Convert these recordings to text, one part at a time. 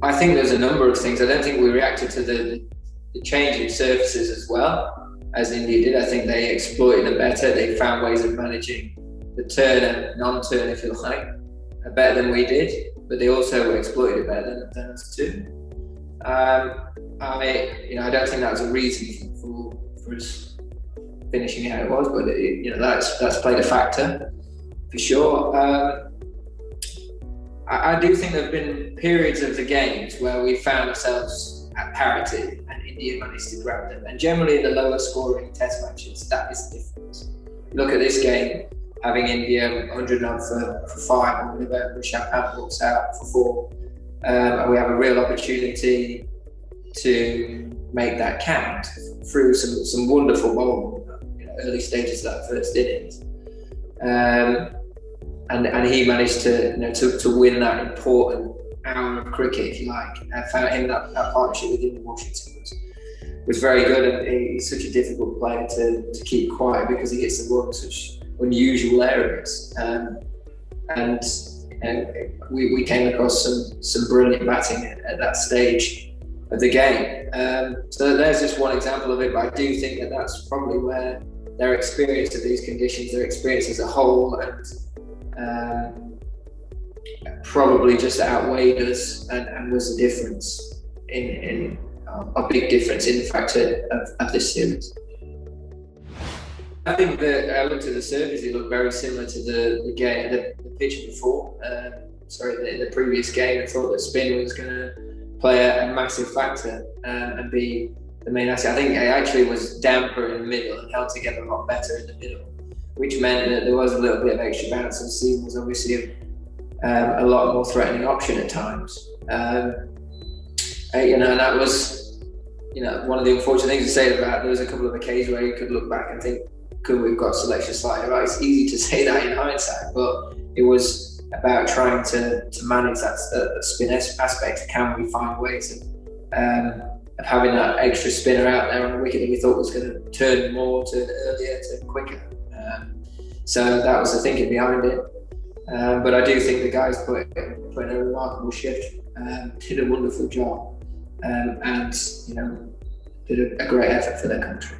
I think there's a number of things. I don't think we reacted to the changing surfaces as well as India did. I think they exploited them better. They found ways of managing the turn and non-turn, if you like, better than we did. But they also exploited it better than us too. I don't think that was a reason for us finishing how it was, but that's played a factor for sure. I do think there have been periods of the games where we found ourselves at parity and India managed to grab them. And generally in the lower scoring test matches, that is the difference. Look at this game, having India 100 up for 5 and Rishabh Pant walks out for 4. And we have a real opportunity to make that count through some wonderful bowling, early stages of that first innings. And he managed to win that important hour of cricket, if you like. I found him that partnership with him in Washington was very good, and he's such a difficult player to keep quiet because he gets the ball in such unusual areas. And we came across some brilliant batting at that stage of the game. So there's just one example of it, but I do think that's probably where their experience of these conditions, their experience as a whole, and probably just outweighed us and was a difference in a big difference in the factor of this series. I think that I looked at the surface, it looked very similar to the game, the pitch before. The previous game. I thought that spin was going to play a massive factor and be the main asset. I think it actually was damper in the middle and held together a lot better in the middle, which meant that there was a little bit of extra bounce, and seam was obviously a lot more threatening option at times. And that was, one of the unfortunate things to say about. There was a couple of occasions where you could look back and think, could we have got selection slightly right? It's easy to say that in hindsight, but it was about trying to manage that spin aspect. Can we find ways of having that extra spinner out there on the wicket that we thought was going to turn more, turn earlier, turn quicker? So that was the thinking behind it. But I do think the guys put in a remarkable shift, did a wonderful job, and did a great effort for their country.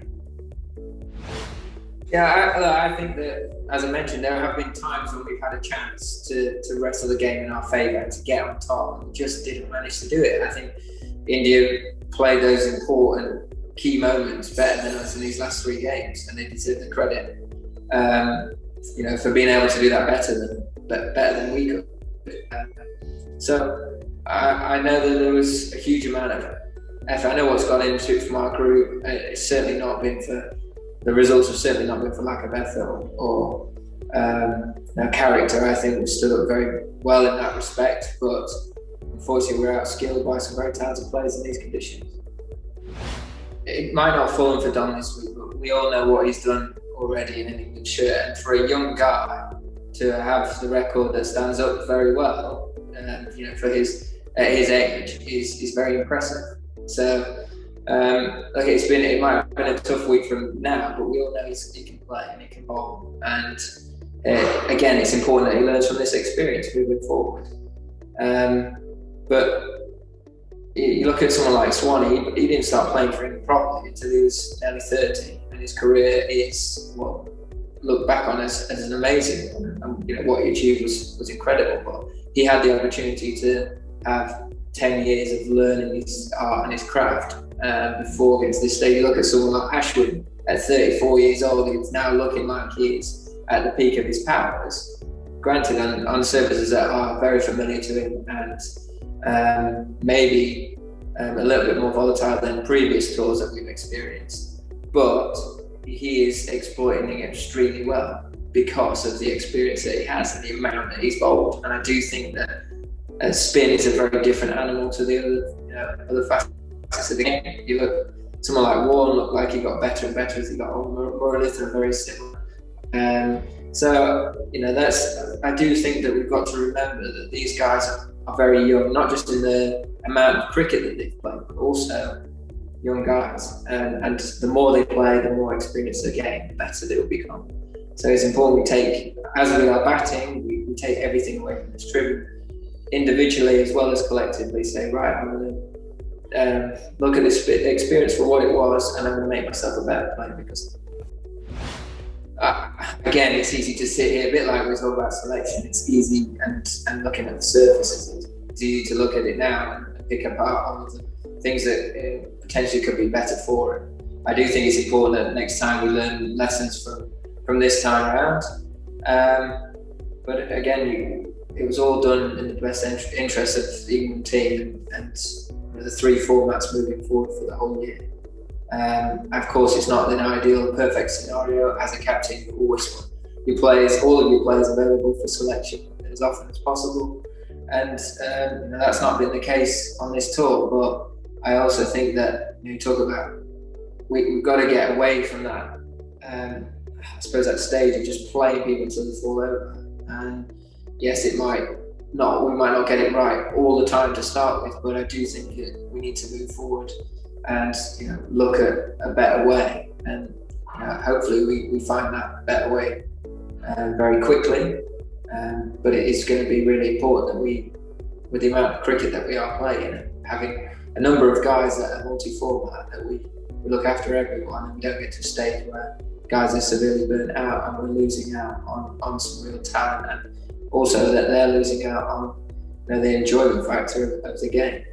Yeah, I think that, as I mentioned, there have been times when we've had a chance to wrestle the game in our favour and to get on top, and we just didn't manage to do it. I think India played those important key moments better than us in these last 3 games, and they deserve the credit. For being able to do that better than we could. So I know that there was a huge amount of effort. I know what's gone into it from our group. It's certainly not been for the results have certainly not been for lack of effort or character. I think we stood up very well in that respect, but unfortunately we're outskilled by some very talented players in these conditions. It might not have fallen for Don this week, but we all know what he's done already in an England shirt, and for a young guy to have the record that stands up very well, for his age is very impressive. So it might have been a tough week from now, but we all know he can play and he can bowl, and again, it's important that he learns from this experience moving forward. But you look at someone like Swanee, he didn't start playing for England properly until he was nearly 30, and his career is looked back on as an amazing one. And what he achieved was incredible, but he had the opportunity to have 10 years of learning his art and his craft before getting to this stage. You look at someone like Ashwin at 34 years old, he's now looking like he is at the peak of his powers, granted on surfaces that are very familiar to him and maybe a little bit more volatile than previous tours that we've experienced, but he is exploiting it extremely well because of the experience that he has and the amount that he's bowled. And I do think that spin is a very different animal to the other facets of the game. You look, someone like Warren looked like he got better and better as he got older. Moralitha are very similar. So I do think that we've got to remember that these guys are very young, not just in the amount of cricket that they've played, but also young guys. And the more they play, the more experience they gain, the better they will become. So it's important we take, as we are batting, we take everything away from this tribune. individually as well as collectively say, right, I'm going to look at this experience for what it was, and I'm going to make myself a better player. Because again, it's easy to sit here, a bit like we talk about selection. It's easy, and looking at the surfaces, it's easy to look at it now and pick apart all of the things that potentially could be better for it. I do think it's important that next time we learn lessons from this time around. But again, it was all done in the best interest of the England team and the 3 formats moving forward for the whole year. Of course, it's not an ideal, perfect scenario. As a captain, you always want all of your players available for selection as often as possible. And that's not been the case on this tour. But I also think that you talk about we've got to get away from that. I suppose that stage of just playing people until they fall over. And yes, we might not get it right all the time to start with, but I do think we need to move forward and look at a better way. And hopefully we find that better way very quickly. But it is going to be really important that with the amount of cricket that we are playing, and having a number of guys that are multi-format, that we look after everyone and we don't get to a stage where guys are severely burnt out and we're losing out on some real talent, and also that they're losing out on the enjoyment factor of the game.